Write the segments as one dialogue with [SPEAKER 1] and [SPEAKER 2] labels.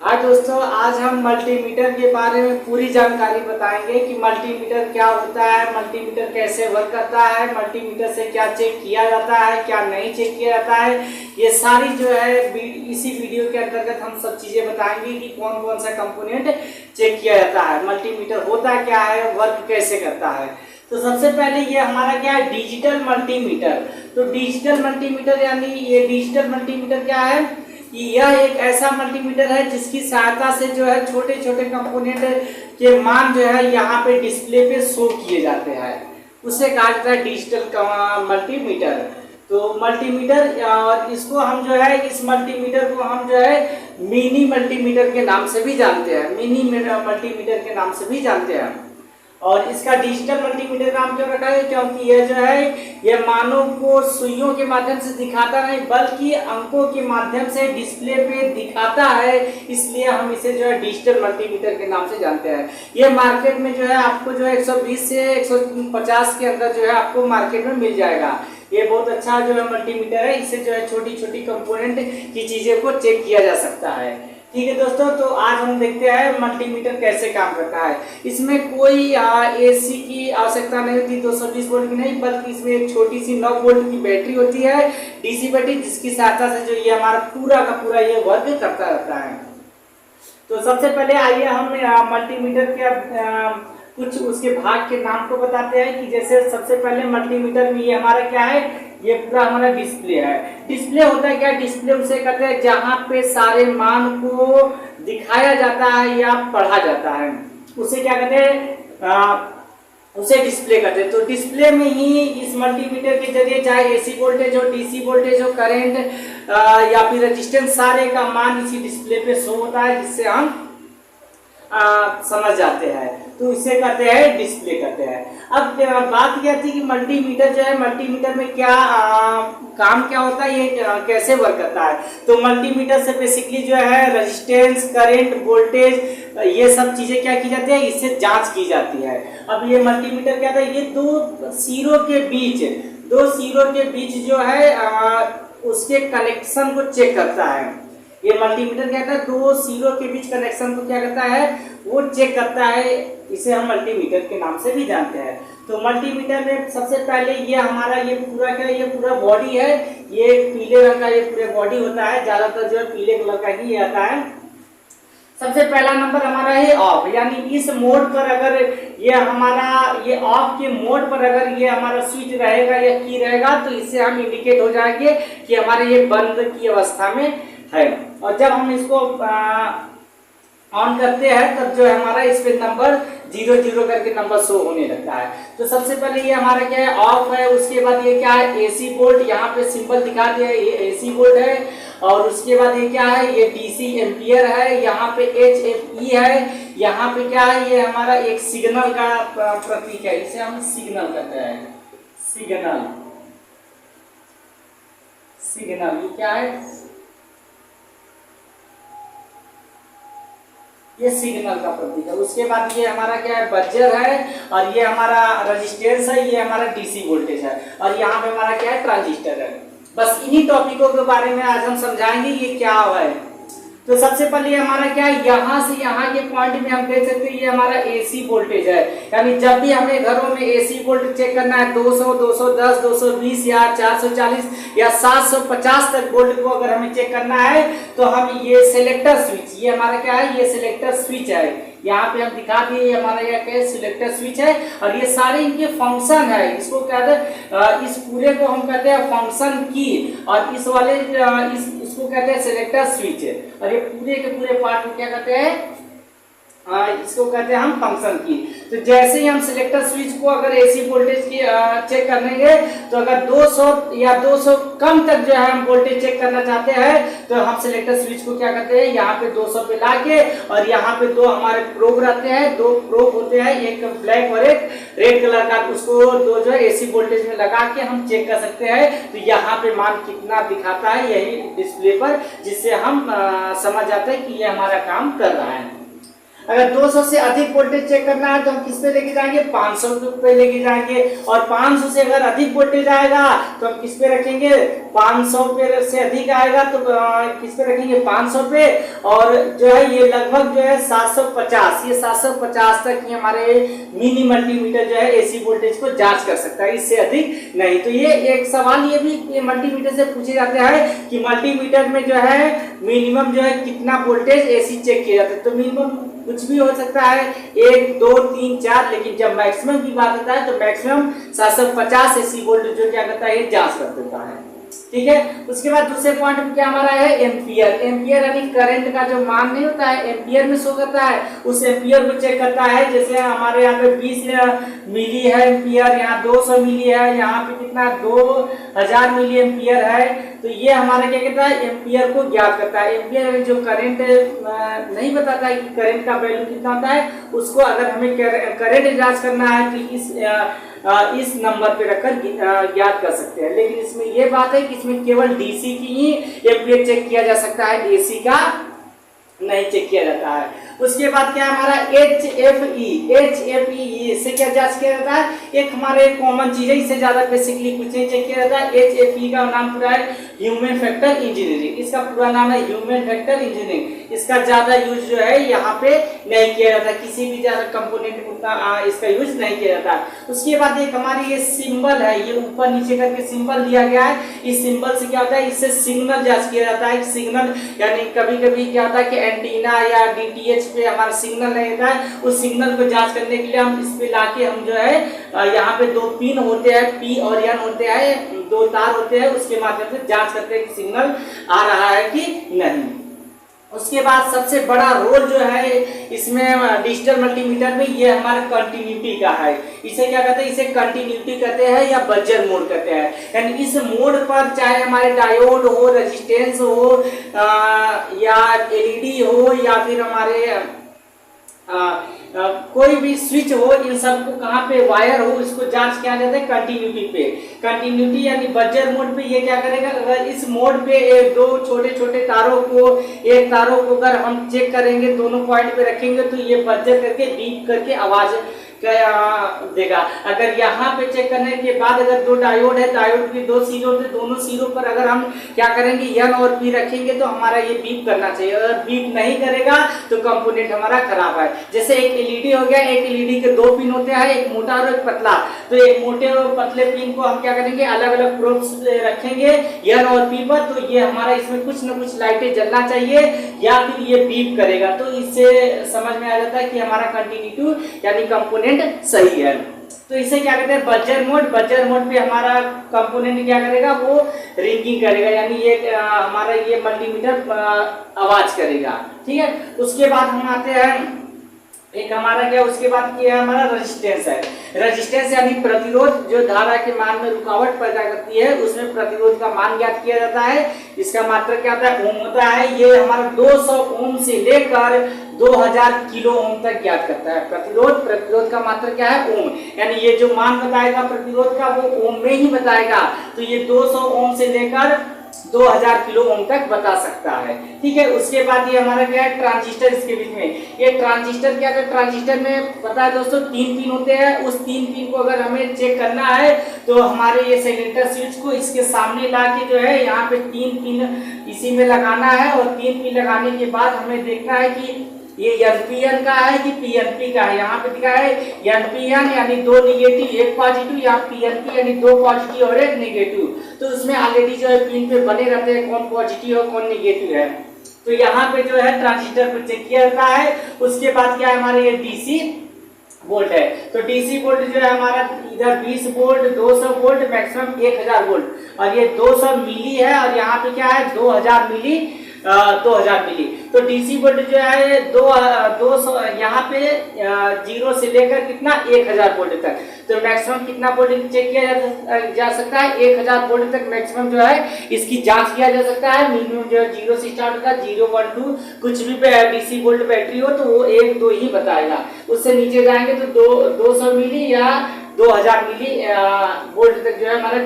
[SPEAKER 1] हाँ दोस्तों, आज हम मल्टीमीटर के बारे में पूरी जानकारी बताएंगे कि मल्टीमीटर क्या होता है, मल्टीमीटर कैसे वर्क करता है, मल्टीमीटर से क्या चेक किया जाता है, क्या नहीं चेक किया जाता है। ये सारी जो है इसी वीडियो के अंतर्गत हम सब चीज़ें बताएंगे कि कौन कौन सा कंपोनेंट चेक किया जाता है, मल्टीमीटर होता क्या है, वर्क कैसे करता है। तो सबसे पहले ये हमारा क्या है, डिजिटल मल्टीमीटर। तो डिजिटल मल्टीमीटर यानी ये डिजिटल मल्टीमीटर क्या है कि यह एक ऐसा मल्टीमीटर है जिसकी सहायता से जो है छोटे छोटे कंपोनेंट के मान जो है यहाँ पे डिस्प्ले पे शो किए जाते हैं, उसे कहा जाता है डिजिटल मल्टीमीटर। तो मल्टीमीटर, और इसको हम जो है इस मल्टीमीटर को हम जो है मिनी मल्टीमीटर के नाम से भी जानते हैं, मिनी मल्टीमीटर के नाम से भी जानते हैं। और इसका डिजिटल मल्टीमीटर नाम क्यों रखा है, क्योंकि यह जो है यह मानों को सुइयों के माध्यम से दिखाता नहीं बल्कि अंकों के माध्यम से डिस्प्ले पे दिखाता है, इसलिए हम इसे जो है डिजिटल मल्टीमीटर के नाम से जानते हैं। ये मार्केट में जो है आपको जो है 120 से 150 के अंदर जो है आपको मार्केट में मिल जाएगा। ये बहुत अच्छा जो है मल्टीमीटर है, इससे जो है छोटी छोटी कंपोनेंट की चीजें को चेक किया जा सकता है। ठीक है दोस्तों, तो आज हम देखते हैं मल्टीमीटर कैसे काम करता है। इसमें कोई एसी की आवश्यकता नहीं होती, 220 वोल्ट की नहीं, बल्कि इसमें एक छोटी सी 9 वोल्ट की बैटरी होती है, डीसी बैटरी, जिसकी सहायता से जो ये हमारा पूरा का पूरा ये वर्क करता रहता है। तो सबसे पहले आइए हम मल्टीमीटर के कुछ उसके भाग के नाम को बताते हैं कि जैसे सबसे पहले मल्टीमीटर में ये हमारा क्या है, ये पूरा हमारा डिस्प्ले है। डिस्प्ले होता है क्या, डिस्प्ले उसे कहते हैं जहाँ पे सारे मान को दिखाया जाता है या पढ़ा जाता है, उसे क्या कहते हैं, उसे डिस्प्ले कहते हैं। तो डिस्प्ले में ही इस मल्टीमीटर के जरिए चाहे एसी वोल्टेज हो, डीसी वोल्टेज हो, करंट या फिर रेजिस्टेंस, सारे का मान इसी डिस्प्ले पे शो होता है, जिससे हम समझ जाते हैं। तो इसे कहते हैं डिस्प्ले कहते हैं। अब बात यह थी कि मल्टीमीटर जो है, मल्टीमीटर में क्या काम क्या होता है, ये कैसे वर्क करता है। तो मल्टीमीटर से बेसिकली जो है रेजिस्टेंस, करंट, वोल्टेज, ये सब चीजें क्या की जाती है, इससे जांच की जाती है। अब ये मल्टीमीटर क्या था, ये दो सिरों के बीच जो है उसके कनेक्शन को चेक करता है। ये मल्टीमीटर क्या करता है, दो सिरों के बीच कनेक्शन को क्या करता है, वो चेक करता है, इसे हम मल्टीमीटर के नाम से भी जानते हैं। तो मल्टीमीटर में सबसे पहले ये हमारा ये पूरा क्या, ये पूरा बॉडी है, ये पीले रंग का ये पूरा बॉडी होता है, ज्यादातर जो है पीले कलर का ही आता है। सबसे पहला नंबर हमारा है ऑफ, यानी इस मोड पर अगर ये हमारा ये ऑफ के मोड पर अगर ये हमारा स्विच रहेगा या की रहेगा, तो इससे हम इंडिकेट हो जाएंगे कि हमारे ये बंद की अवस्था में है। और जब हम इसको ऑन करते हैं तब जो है हमारा इस पे नंबर 00 करके नंबर शो होने लगता है। तो सबसे पहले ये हमारा क्या है, ऑफ है। उसके बाद ये क्या है, एसी वोल्ट, यहाँ पे सिंबल दिखा दिया है, ये एसी वोल्ट है। और उसके बाद ये क्या है, ये डीसी एम्पियर है, यहाँ पे HFE है, यहाँ पे क्या है, ये हमारा एक सिग्नल का प्रतीक है, इसे हम सिग्नल कहते हैं, सिग्नल। ये क्या है, ये सिग्नल का प्रतीक है। उसके बाद ये हमारा क्या है, बजर है, और ये हमारा रेजिस्टेंस है, ये हमारा डीसी वोल्टेज है, और यहाँ पे हमारा क्या है, ट्रांजिस्टर है। बस इन्हीं टॉपिकों के बारे में आज हम समझाएंगे ये क्या है। तो सबसे पहले हमारा क्या है, यहाँ से यहाँ के पॉइंट में हम देख सकते हैं ये हमारा एसी वोल्टेज है, यानी जब भी हमें घरों में एसी वोल्टेज चेक करना है 200, 210, 220 या 440 या 750 तक वोल्ट को अगर हमें चेक करना है, तो हम ये सिलेक्टर स्विच, ये हमारा क्या है, ये सिलेक्टर स्विच है, यहाँ पे हम दिखा दिए हमारा यह क्या सिलेक्टर स्विच है। और ये सारे इनके फंक्शन है, इसको कहते हैं, इस पूरे को हम कहते हैं फंक्शन की, और इस वाले इसको कहते हैं सिलेक्टर स्विच। और ये पूरे के पूरे पार्ट में क्या कहते हैं, इसको कहते हैं हम फंक्शन की। तो जैसे ही हम सिलेक्टर स्विच को अगर एसी वोल्टेज की चेक करेंगे, तो अगर 200 या 200 कम तक जो है हम वोल्टेज चेक करना चाहते हैं, तो हम सिलेक्टर स्विच को क्या करते हैं, यहाँ पे 200 पे लाके, और यहाँ पे दो हमारे प्रोब रहते हैं, दो प्रोब होते हैं, एक ब्लैक और एक रेड कलर का, उसको दो जो है एसी वोल्टेज में लगा के हम चेक कर सकते हैं। तो यहाँ पे मान कितना दिखाता है यही डिस्प्ले पर, जिससे हम समझ जाते हैं कि ये हमारा काम कर रहा है। अगर 200 से अधिक वोल्टेज चेक करना है तो हम किस पे लेके जाएंगे, 500 पे लेके जाएंगे। और 500 से अगर अधिक वोल्टेज आएगा तो हम किस पे रखेंगे, 500 पे से अधिक आएगा तो किस पे रखेंगे, 500 पे। और जो है ये लगभग जो है 750, ये 750 तक ये हमारे मिनी मल्टीमीटर जो है एसी वोल्टेज को जांच कर सकता है, इससे अधिक नहीं। तो ये एक सवाल ये भी मल्टीमीटर से पूछे जाते हैं कि मल्टीमीटर में जो है मिनिमम जो है कितना वोल्टेज एसी चेक किया जाता है। तो मिनिमम कुछ भी हो सकता है, 1 2 3 4, लेकिन जब मैक्सिमम की बात होता है तो मैक्सिमम 750 एसी वोल्ट जो क्या करता है, ये जांच कर देता है। ठीक है, उसके बाद दूसरे पॉइंट में क्या हमारा है, एम्पियर। एम्पियर यानी करंट का जो मान नहीं होता है, एम्पियर में शो करता है, उस एम्पियर को चेक करता है। जैसे हमारे यहाँ पे 20 मिली है एम्पियर, यहाँ 200 मिली है, यहाँ पे कितना 2000 मिली एम्पियर है। तो ये हमारा क्या कहता है, एम्पियर को ज्ञात करता है। एम्पियर जो करंट नहीं बताता है कि करंट का वैल्यू कितना होता है, उसको अगर हमें करंट जांच करना है तो इस नंबर पे रखकर ज्ञात कर सकते हैं। लेकिन इसमें यह बात है कि इसमें केवल डीसी की ही एम्पियर चेक किया जा सकता है, एसी का नहीं चेक किया जाता है। उसके बाद क्या हमारा HFE, इससे क्या जांच किया जाता है, एक हमारे कॉमन चीज है, इससे ज्यादा बेसिकली कुछ नहीं चेक किया जाता है। HFE का नाम पूरा है ह्यूमन फैक्टर इंजीनियरिंग, इसका पूरा नाम है ह्यूमन फैक्टर इंजीनियरिंग। इसका ज्यादा यूज जो है यहाँ पे नहीं किया जाता, किसी भी ज्यादा कंपोनेंट उतना इसका यूज नहीं किया जाता। उसके बाद एक हमारी ये सिंबल है, ये ऊपर नीचे करके सिंबल दिया गया है। इस सिंबल से क्या होता है, इससे सिग्नल जांच किया जाता है। सिग्नल यानी कभी कभी क्या होता है कि एंटीना या DTH पे हमारा सिग्नल नहीं होता है, उस सिग्नल को जांच करने के लिए हम इस पे लाके हम जो है यहाँ पे 2 पिन होते हैं, P और N होते हैं, 2 तार होते हैं, उसके माध्यम से जांच करते हैं कि सिग्नल आ रहा है कि नहीं। उसके बाद सबसे बड़ा रोल जो है इसमें डिजिटल मल्टीमीटर में, ये हमारा कंटिन्यूटी का है। इसे क्या कहते हैं, इसे कंटिन्यूटी कहते हैं या बजर मोड कहते हैं। यानी इस मोड पर चाहे हमारे डायोड हो, रेजिस्टेंस हो या LED हो या फिर हमारे कोई भी स्विच हो, इन सब को कहाँ पे वायर हो, इसको जांच किया जाता है कंटिन्यूटी पे। कंटिन्यूटी यानी बजर मोड पे ये क्या करेगा, अगर इस मोड पे एक 2 छोटे छोटे तारों को, एक तारों को अगर हम चेक करेंगे, दोनों पॉइंट पे रखेंगे तो ये बजर करके बीप करके आवाज देगा। अगर यहाँ पे चेक करने के बाद अगर 2 डायोड है, डायोड के 2 सिरों थे, दोनों सिरों पर अगर हम क्या करेंगे N और P रखेंगे तो हमारा ये बीप करना चाहिए। अगर बीप नहीं करेगा तो कंपोनेंट हमारा खराब है। जैसे एक LED हो गया, एक LED के 2 पिन होते हैं, एक मोटा और एक पतला। तो एक मोटे और पतले पिन को हम क्या करेंगे, अलग अलग प्रोब्स रखेंगे N और P पर, तो ये हमारा इसमें कुछ न कुछ लाइटें जलना चाहिए या फिर ये बीप करेगा। तो इससे समझ में आ जाता है कि हमारा कंटिन्यूटी यानी कंपोनेंट सही है। तो इसे क्या कहते हैं, बजर मोड। बजर मोड पे हमारा कंपोनेंट क्या करेगा, वो रिंगिंग करेगा, यानी ये हमारा ये मल्टीमीटर आवाज करेगा। ठीक है, उसके बाद हम आते हैं एक हमारा क्या, उसके बाद क्या हमारा रेजिस्टेंस है। रेजिस्टेंस यानी प्रतिरोध, जो धारा के मान में रुकावट पैदा करती है, उसमें प्रतिरोध का मान ज्ञात किया जाता है। इसका मात्रक क्या होता है, ओम होता है। ये हमारा 200 ओम से लेकर 2000 किलो ओम तक ज्ञात करता है प्रतिरोध। प्रतिरोध का मात्रक क्या है, ओम। यानी ये जो मान बताएगा प्रतिरोध का, वो ओम में ही बताएगा। तो ये 200 ओम से लेकर 2000 किलो ओम तक बता सकता है। ठीक है, उसके बाद ये हमारा क्या है, ट्रांजिस्टर। इसके बीच में ये ट्रांजिस्टर क्या है, ट्रांजिस्टर में पता है दोस्तों 3 पिन होते हैं। उस 3 पिन को अगर हमें चेक करना है तो हमारे ये सेलेक्टर स्विच को इसके सामने लाके जो है यहाँ पे 3 पिन इसी में लगाना है। और 3 पिन लगाने के बाद हमें देखना है कि ये NPN का है कि PNP का है। यहाँ पे दिखा है NPN यानी 2 निगेटिव 1 पॉजिटिव, या PNP यानी 2 पॉजिटिव और 1 निगेटिव। तो उसमें ऑलरेडी जो है पिन पे बने रहते हैं कौन पॉजिटिव और कौन निगेटिव है। तो यहाँ पे जो है ट्रांजिस्टर को चेक किया जाता है। उसके बाद क्या है, हमारे ये DC वोल्ट है। तो DC वोल्ट जो है हमारा इधर 20 वोल्ट, 200 वोल्ट, मैक्सिमम 1000 वोल्ट, और ये 200 मिली है, और यहाँ पे क्या है 2000 मिली 2000 मिली। तो DC वोल्ट जो है 200 यहाँ पे 0 से लेकर कितना 1000 वोल्ट तक। तो मैक्सिमम कितना वोल्ट चेक किया जा सकता है, 1000 वोल्ट तक मैक्सिमम जो है इसकी जांच किया जा सकता है। मिनिमम जो है 0 से स्टार्ट होगा, 0, 1, 2 कुछ भी DC वोल्ट बैटरी हो तो वो 1, 2 ही बताएगा। उससे नीचे जाएंगे तो 200 मिली या 2000 मिली वोल्ट तक जो है हमारा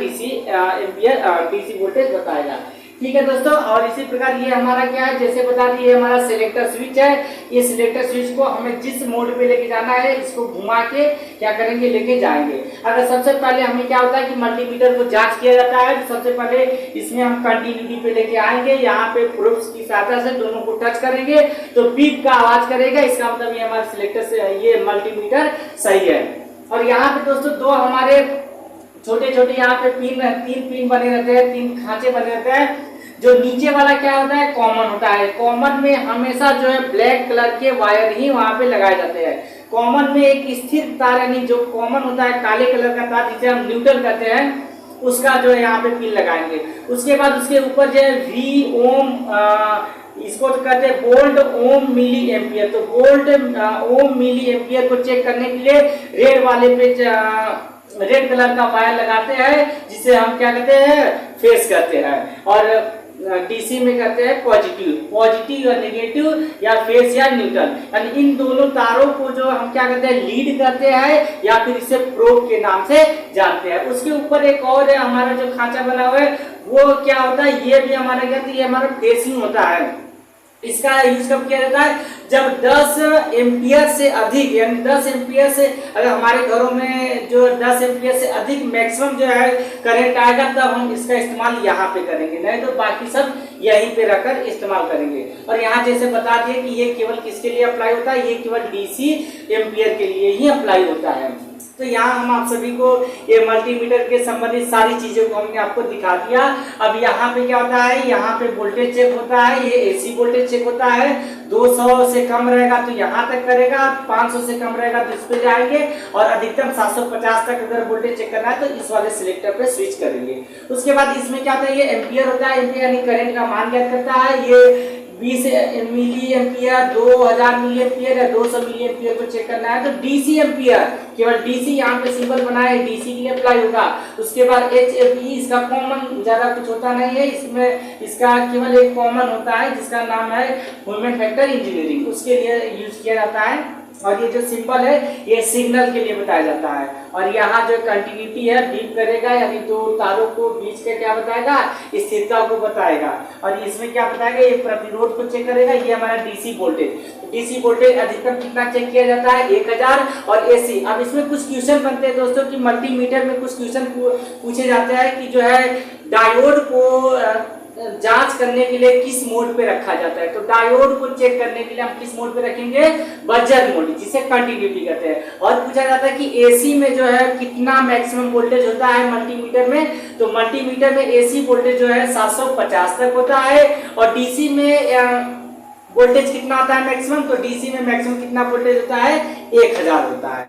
[SPEAKER 1] DC वोल्टेज बताएगा। ठीक है दोस्तों, और इसी प्रकार ये हमारा क्या है, जैसे बता दिए हमारा सिलेक्टर स्विच है। ये सिलेक्टर स्विच को हमें जिस मोड पे लेके जाना है इसको घुमा के क्या करेंगे, लेके जाएंगे। अगर सबसे पहले हमें क्या होता है कि मल्टीमीटर को जांच किया जाता है, तो सबसे पहले इसमें हम कंटिन्यूटी पे लेके आएंगे, यहाँ पे प्रोब्स की सहायता से दोनों को टच करेंगे तो बीप का आवाज करेगा। इसका मतलब ये हमारे सिलेक्टर से ये मल्टीमीटर सही है। और यहाँ पे दोस्तों दो हमारे छोटे छोटे यहाँ पे तीन पिन बने रहते हैं, तीन खांचे बने रहते हैं। जो नीचे वाला क्या होता है, कॉमन होता है। कॉमन में हमेशा जो है ब्लैक कलर के वायर ही वहां पे लगाए जाते हैं। कॉमन में एक स्थिर तार, यानी जो कॉमन होता है काले कलर का तार जिसे हम न्यूट्रल कहते हैं, उसका जो है यहाँ पे पिन लगाएंगे। उसके बाद उसके ऊपर जो है वी ओम, इसको तो कहते हैं वोल्ट ओम मिली एम्पियर। तो वोल्ट ओम मिली एम्पियर को चेक करने के लिए रेड वाले पे रेड कलर का वायर लगाते हैं, जिसे हम क्या कहते हैं, फेस कहते हैं। और डीसी में कहते हैं पॉजिटिव या नेगेटिव, या फेस या न्यूट्रल। यानी इन दोनों तारों को जो हम क्या कहते हैं, लीड करते हैं या फिर इसे प्रोब के नाम से जानते हैं। उसके ऊपर एक और है हमारा जो खांचा बना हुआ है, वो क्या होता है, ये भी हमारा क्या, ये हमारा फेसिंग होता है। इसका यूज कब किया जाता है, जब 10 एम्पियर से अधिक, यानी 10 एम्पियर से, अगर हमारे घरों में जो 10 एम्पियर से अधिक मैक्सिमम जो है करंट आएगा, तब हम इसका इस्तेमाल यहाँ पे करेंगे, नहीं तो बाकी सब यहीं पे रखकर इस्तेमाल करेंगे। और यहाँ जैसे बता दिए कि ये केवल किसके लिए अप्लाई होता है, ये केवल डीसी एम्पियर के लिए ही अप्लाई होता है। तो यहाँ हम आप सभी को ये मल्टीमीटर के संबंधित सारी चीजों को हमने आपको दिखा दिया। अब यहाँ पे क्या होता है, यहाँ पे वोल्टेज चेक होता है, ये एसी वोल्टेज चेक होता है। 200 से कम रहेगा तो यहाँ तक करेगा, 500 से कम रहेगा तो इस पे जाएंगे, और अधिकतम 750 तक अगर वोल्टेज चेक करना है तो इस वाले सिलेक्टर पे स्विच करेंगे। उसके बाद इसमें क्या होता है, ये एम्पियर होता है, एम्पियर यानी करंट का मान ज्ञात करता है। ये 20 मिली एम्पियर, 2000 मिली एम्पियर या 200 मिली एम्पियर को चेक करना है तो डीसी एम्पियर, केवल डीसी यहाँ पे सिंबल बना है, डीसी के लिए अप्लाई होगा। उसके बाद एचएफई, इसका कॉमन, ज्यादा कुछ होता नहीं है इसमें, इसका केवल एक कॉमन होता है जिसका नाम है ह्यूमन फैक्टर इंजीनियरिंग, उसके लिए यूज किया जाता है। और ये जो सिंबल है ये सिग्नल के लिए बताया जाता है। और यहाँ जो कंटिन्यूटी है, बीप करेगा, यानी दो तारों को बीच के क्या बताएगा, स्थिरता को बताएगा। और इसमें क्या बताएगा, ये प्रतिरोध को चेक करेगा। ये हमारा डीसी वोल्टेज, डीसी वोल्टेज अधिकतम कितना चेक किया जाता है, 1000। और एसी, अब इसमें कुछ क्वेश्चन बनते हैं दोस्तों कि मल्टीमीटर में कुछ क्वेश्चन पूछे जाते हैं कि जो है डायोड को जांच करने के लिए किस मोड पे रखा जाता है। तो डायोड को चेक करने के लिए हम किस मोड पे रखेंगे, बजर मोड, जिसे कंटिन्यूटी कहते हैं। और पूछा जाता है कि एसी में जो है कितना मैक्सिमम वोल्टेज होता है मल्टीमीटर में, तो मल्टीमीटर में एसी वोल्टेज जो है 750 तक होता है। और डीसी में वोल्टेज कितना होता है मैक्सिमम, तो डीसी में मैक्सिमम कितना वोल्टेज होता है, 1000 होता है।